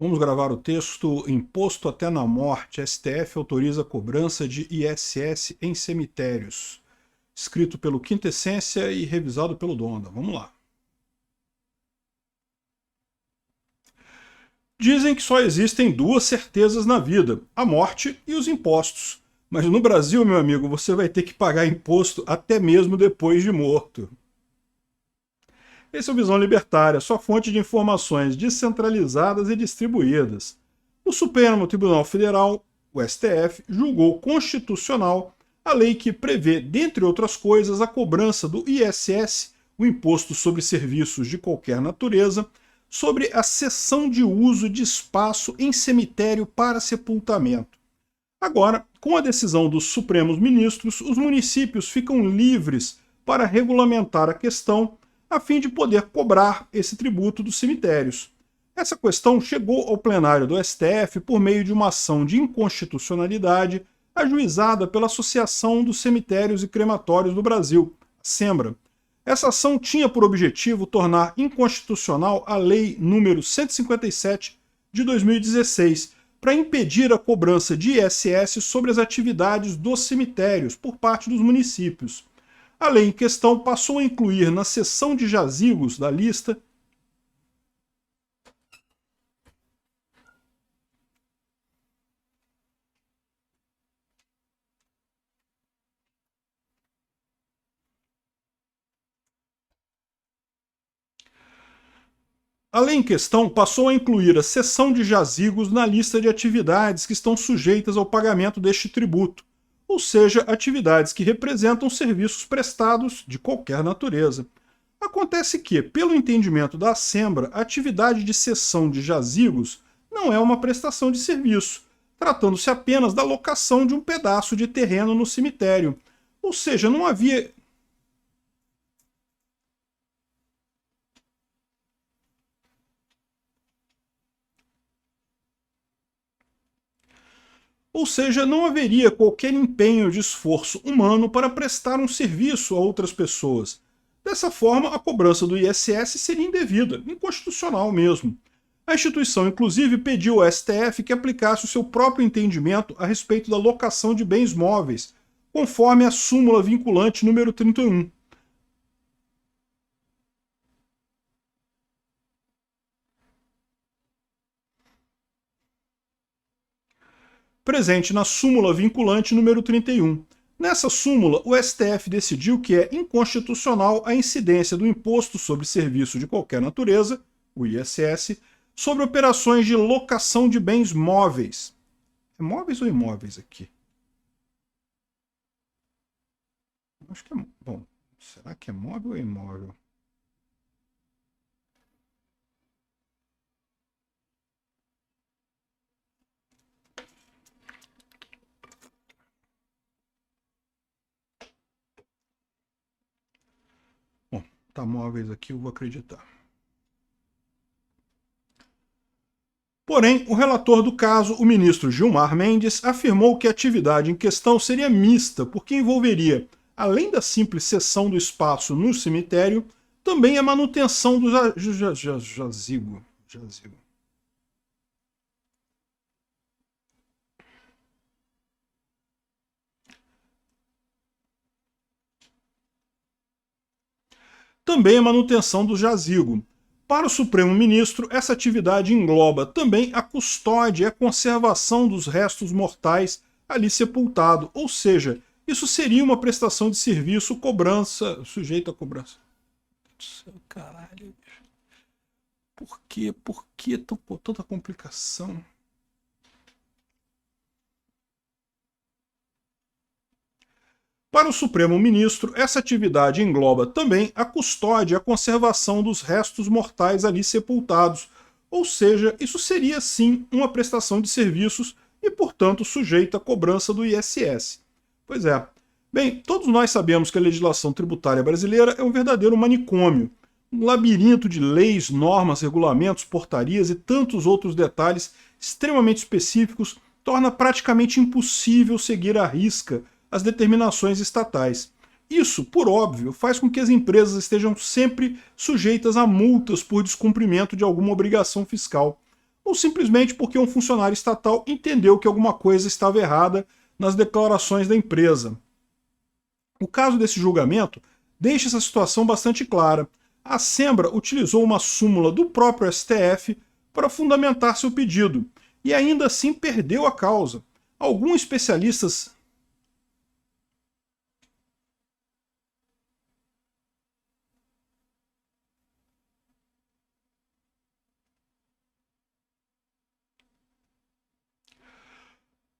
Vamos gravar o texto Imposto até na morte. STF autoriza a cobrança de ISS em cemitérios. Escrito pelo Quintessência e revisado pelo Donda. Vamos lá. Dizem que só existem duas certezas na vida: a morte e os impostos. Mas no Brasil, meu amigo, você vai ter que pagar imposto até mesmo depois de morto. Esse é o Visão Libertária, sua fonte de informações descentralizadas e distribuídas. O Supremo Tribunal Federal, o STF, julgou constitucional a lei que prevê, dentre outras coisas, a cobrança do ISS, o Imposto sobre Serviços de Qualquer Natureza, sobre a cessão de uso de espaço em cemitério para sepultamento. Agora, com a decisão dos Supremos Ministros, os municípios ficam livres para regulamentar a questão a fim de poder cobrar esse tributo dos cemitérios. Essa questão chegou ao plenário do STF por meio de uma ação de inconstitucionalidade ajuizada pela Associação dos Cemitérios e Crematórios do Brasil, a SEMBRA. Essa ação tinha por objetivo tornar inconstitucional a Lei nº 157 de 2016, para impedir a cobrança de ISS sobre as atividades dos cemitérios por parte dos municípios. A lei em questão passou a incluir na seção de jazigos da lista A lei em questão passou a incluir a cessão de jazigos na lista de atividades que estão sujeitas ao pagamento deste tributo, ou seja, atividades que representam serviços prestados de qualquer natureza. Acontece que, pelo entendimento da Assembra, a atividade de cessão de jazigos não é uma prestação de serviço, tratando-se apenas da locação de um pedaço de terreno no cemitério. Ou seja, não havia Ou seja, não haveria qualquer empenho de esforço humano para prestar um serviço a outras pessoas. Dessa forma, a cobrança do ISS seria indevida, inconstitucional mesmo. A instituição, inclusive, pediu ao STF que aplicasse o seu próprio entendimento a respeito da locação de bens móveis, conforme a súmula vinculante número 31. Presente na súmula vinculante número 31. Nessa súmula, o STF decidiu que é inconstitucional a incidência do Imposto sobre Serviço de Qualquer Natureza, o ISS, sobre operações de locação de bens móveis. É móveis ou imóveis aqui? Acho que é. Bom, será que é móvel ou imóvel? Bom, tá móveis aqui, eu vou acreditar. Porém, o relator do caso, o ministro Gilmar Mendes, afirmou que a atividade em questão seria mista, porque envolveria, além da simples cessão do espaço no cemitério, também a manutenção do jazigo. Também a manutenção do jazigo. Para o Supremo Ministro, essa atividade engloba também a custódia e a conservação dos restos mortais ali sepultado, ou seja, isso seria uma prestação de serviço cobrança, sujeita a cobrança. Caralho. Por quê? Por que tanta complicação? Para o Supremo Ministro, essa atividade engloba também a custódia e a conservação dos restos mortais ali sepultados, ou seja, isso seria sim uma prestação de serviços e, portanto, sujeita à cobrança do ISS. Pois é. Bem, todos nós sabemos que a legislação tributária brasileira é um verdadeiro manicômio, um labirinto de leis, normas, regulamentos, portarias e tantos outros detalhes extremamente específicos torna praticamente impossível seguir à risca as determinações estatais. Isso, por óbvio, faz com que as empresas estejam sempre sujeitas a multas por descumprimento de alguma obrigação fiscal. ou simplesmente porque um funcionário estatal entendeu que alguma coisa estava errada nas declarações da empresa. O caso desse julgamento deixa essa situação bastante clara. A Sempra utilizou uma súmula do próprio STF para fundamentar seu pedido, e ainda assim perdeu a causa. Alguns especialistas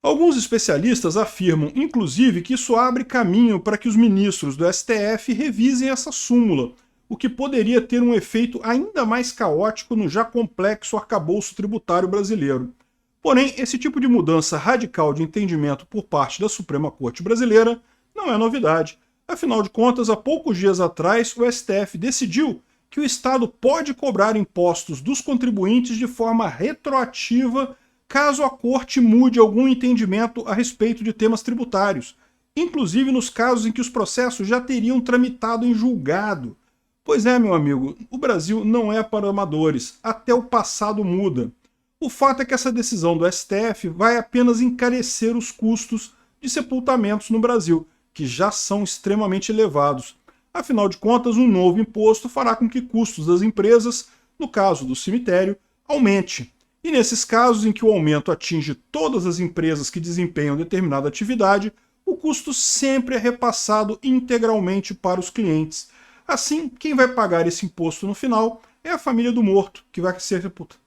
Alguns especialistas afirmam, inclusive, que isso abre caminho para que os ministros do STF revisem essa súmula, o que poderia ter um efeito ainda mais caótico no já complexo arcabouço tributário brasileiro. Porém, esse tipo de mudança radical de entendimento por parte da Suprema Corte brasileira não é novidade. Afinal de contas, há poucos dias atrás, o STF decidiu que o Estado pode cobrar impostos dos contribuintes de forma retroativa caso a Corte mude algum entendimento a respeito de temas tributários, inclusive nos casos em que os processos já teriam tramitado em julgado. Pois é, meu amigo, o Brasil não é para amadores, até o passado muda. O fato é que essa decisão do STF vai apenas encarecer os custos de sepultamentos no Brasil, que já são extremamente elevados. Afinal de contas, um novo imposto fará com que custos das empresas, no caso do cemitério, aumente. E nesses casos em que o aumento atinge todas as empresas que desempenham determinada atividade, o custo sempre é repassado integralmente para os clientes. Assim, quem vai pagar esse imposto no final é a família do morto, que vai ser sepultada.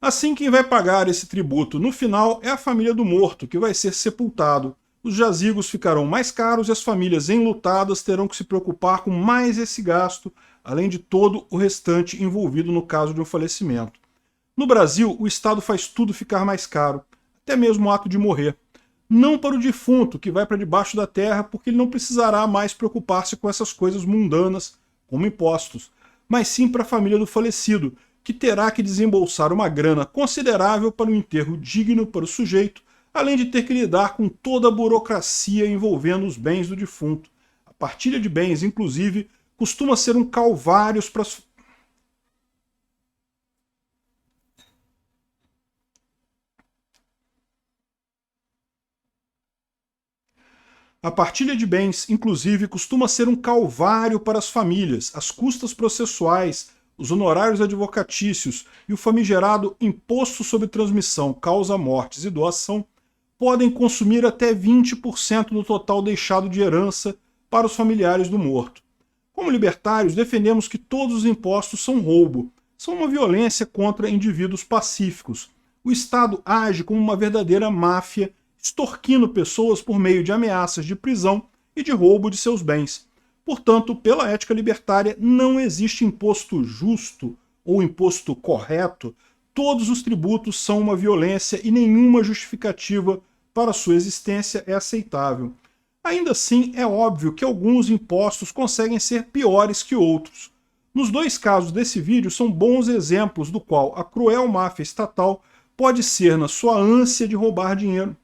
Assim, quem vai pagar esse tributo no final é a família do morto, que vai ser sepultado. Os jazigos ficarão mais caros e as famílias enlutadas terão que se preocupar com mais esse gasto, além de todo o restante envolvido no caso de um falecimento. No Brasil, o Estado faz tudo ficar mais caro, até mesmo o ato de morrer. Não para o defunto, que vai para debaixo da terra, porque ele não precisará mais preocupar-se com essas coisas mundanas, como impostos, mas sim para a família do falecido, que terá que desembolsar uma grana considerável para um enterro digno para o sujeito, além de ter que lidar com toda a burocracia envolvendo os bens do defunto. A partilha de bens, inclusive, costuma ser um calvário para as... A partilha de bens, inclusive, costuma ser um calvário para as famílias. As custas processuais, os honorários advocatícios e o famigerado imposto sobre transmissão, causa mortes e doação podem consumir até 20% do total deixado de herança para os familiares do morto. Como libertários, defendemos que todos os impostos são roubo, são uma violência contra indivíduos pacíficos. O Estado age como uma verdadeira máfia, extorquindo pessoas por meio de ameaças de prisão e de roubo de seus bens. Portanto, pela ética libertária, não existe imposto justo ou imposto correto. Todos os tributos são uma violência e nenhuma justificativa para sua existência é aceitável. Ainda assim, é óbvio que alguns impostos conseguem ser piores que outros. Nos dois casos desse vídeo são bons exemplos do qual a cruel máfia estatal pode ser na sua ânsia de roubar dinheiro.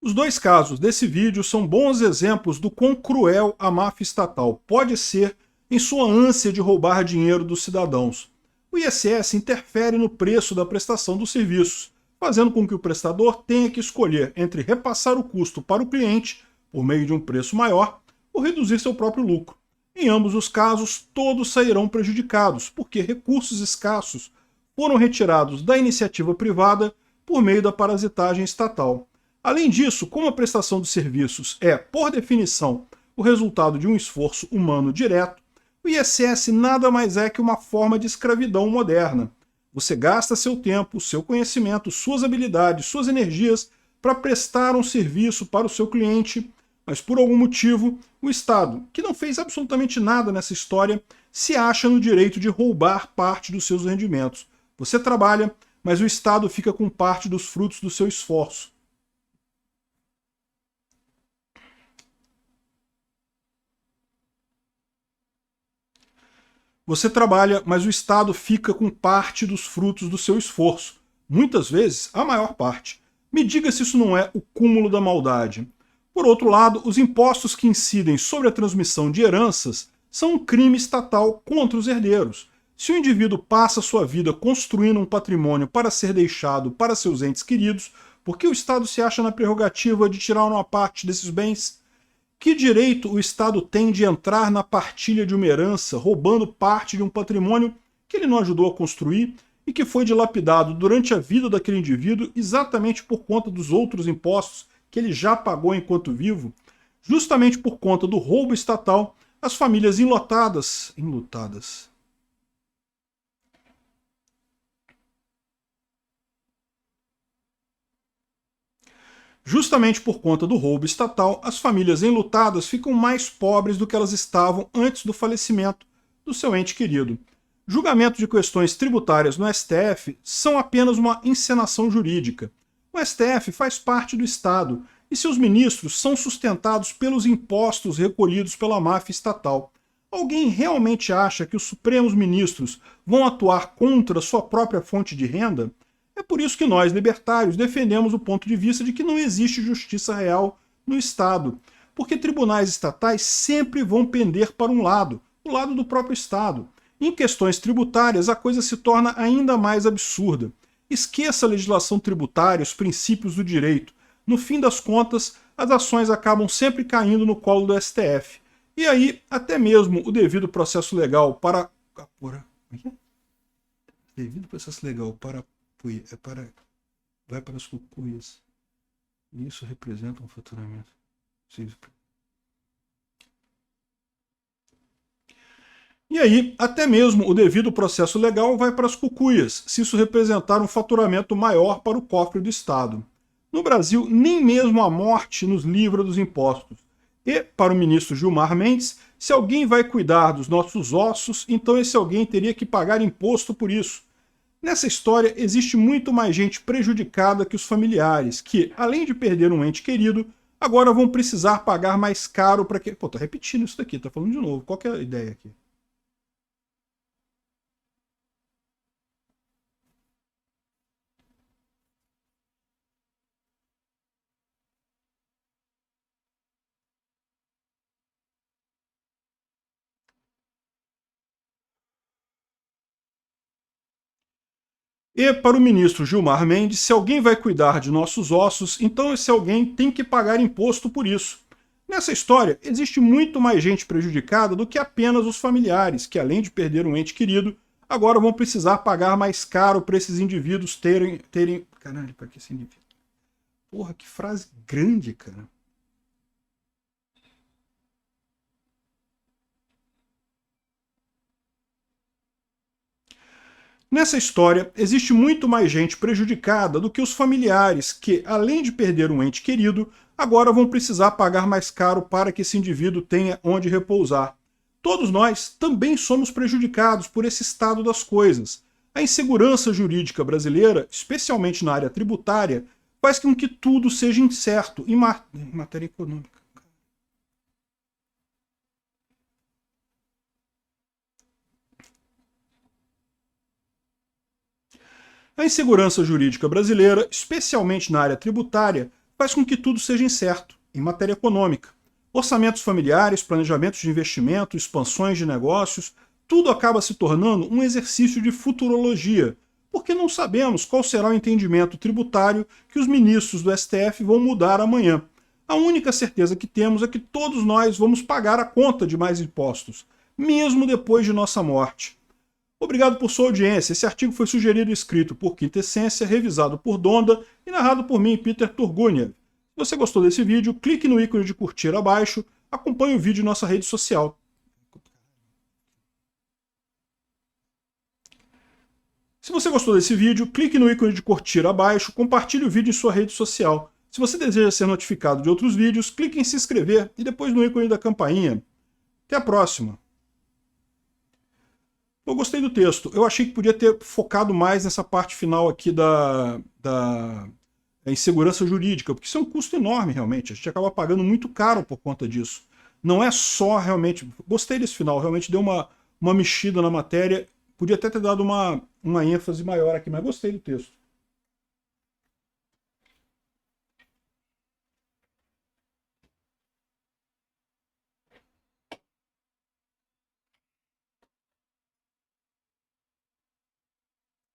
Os dois casos desse vídeo são bons exemplos do quão cruel a máfia estatal pode ser em sua ânsia de roubar dinheiro dos cidadãos. O ISS interfere no preço da prestação dos serviços, fazendo com que o prestador tenha que escolher entre repassar o custo para o cliente, por meio de um preço maior, ou reduzir seu próprio lucro. Em ambos os casos, todos sairão prejudicados, porque recursos escassos foram retirados da iniciativa privada por meio da parasitagem estatal. Além disso, como a prestação de serviços é, por definição, o resultado de um esforço humano direto, o ISS nada mais é que uma forma de escravidão moderna. Você gasta seu tempo, seu conhecimento, suas habilidades, suas energias para prestar um serviço para o seu cliente, mas por algum motivo, o Estado, que não fez absolutamente nada nessa história, se acha no direito de roubar parte dos seus rendimentos. Você trabalha, mas o Estado fica com parte dos frutos do seu esforço. Você trabalha, mas o Estado fica com parte dos frutos do seu esforço. Muitas vezes, a maior parte. Me diga se isso não é o cúmulo da maldade. Por outro lado, os impostos que incidem sobre a transmissão de heranças são um crime estatal contra os herdeiros. Se o indivíduo passa sua vida construindo um patrimônio para ser deixado para seus entes queridos, por que o Estado se acha na prerrogativa de tirar uma parte desses bens? Que direito o Estado tem de entrar na partilha de uma herança, roubando parte de um patrimônio que ele não ajudou a construir e que foi dilapidado durante a vida daquele indivíduo exatamente por conta dos outros impostos que ele já pagou enquanto vivo? Justamente por conta do roubo estatal, as famílias enlutadas. Justamente por conta do roubo estatal, as famílias enlutadas ficam mais pobres do que elas estavam antes do falecimento do seu ente querido. Julgamento de questões tributárias no STF são apenas uma encenação jurídica. O STF faz parte do Estado e seus ministros são sustentados pelos impostos recolhidos pela máfia estatal. Alguém realmente acha que os Supremos Ministros vão atuar contra sua própria fonte de renda? É por isso que nós, libertários, defendemos o ponto de vista de que não existe justiça real no Estado, porque tribunais estatais sempre vão pender para um lado, o lado do próprio Estado. Em questões tributárias, a coisa se torna ainda mais absurda. Esqueça a legislação tributária, os princípios do direito. No fim das contas, as ações acabam sempre caindo no colo do STF. E aí, até mesmo o devido processo legal para... Devido processo legal para... vai para as cucuias. Isso representa um faturamento. E aí, até mesmo o devido processo legal vai para as cucuias, se isso representar um faturamento maior para o cofre do Estado. No Brasil, nem mesmo a morte nos livra dos impostos. E, para o ministro Gilmar Mendes, se alguém vai cuidar dos nossos ossos, então esse alguém teria que pagar imposto por isso. Nessa história, existe muito mais gente prejudicada que os familiares, que, além de perder um ente querido, agora vão precisar pagar mais caro para que... Pô, tô repetindo isso daqui, tá falando de novo. Qual que é a ideia aqui? E para o ministro Gilmar Mendes, se alguém vai cuidar de nossos ossos, então esse alguém tem que pagar imposto por isso. Nessa história, existe muito mais gente prejudicada do que apenas os familiares, que além de perder um ente querido, agora vão precisar pagar mais caro para esses indivíduos terem... Caralho, para que esse indivíduo? Porra, que frase grande, cara. Nessa história, existe muito mais gente prejudicada do que os familiares que, além de perder um ente querido, agora vão precisar pagar mais caro para que esse indivíduo tenha onde repousar. Todos nós também somos prejudicados por esse estado das coisas. A insegurança jurídica brasileira, especialmente na área tributária, faz com que tudo seja incerto em matéria econômica. A insegurança jurídica brasileira, especialmente na área tributária, faz com que tudo seja incerto, em matéria econômica. Orçamentos familiares, planejamentos de investimento, expansões de negócios, tudo acaba se tornando um exercício de futurologia, porque não sabemos qual será o entendimento tributário que os ministros do STF vão mudar amanhã. A única certeza que temos é que todos nós vamos pagar a conta de mais impostos, mesmo depois de nossa morte. Obrigado por sua audiência. Esse artigo foi sugerido e escrito por Quintessência, revisado por Donda e narrado por mim, Peter Turguniev. Se você gostou desse vídeo, clique no ícone de curtir abaixo, acompanhe o vídeo em nossa rede social. Se você gostou desse vídeo, clique no ícone de curtir abaixo, compartilhe o vídeo em sua rede social. Se você deseja ser notificado de outros vídeos, clique em se inscrever e depois no ícone da campainha. Até a próxima! Eu gostei do texto. Eu achei que podia ter focado mais nessa parte final aqui da insegurança jurídica, porque isso é um custo enorme, realmente. A gente acaba pagando muito caro por conta disso. Não é só realmente... Gostei desse final, realmente deu uma mexida na matéria. Podia até ter dado uma ênfase maior aqui, mas gostei do texto.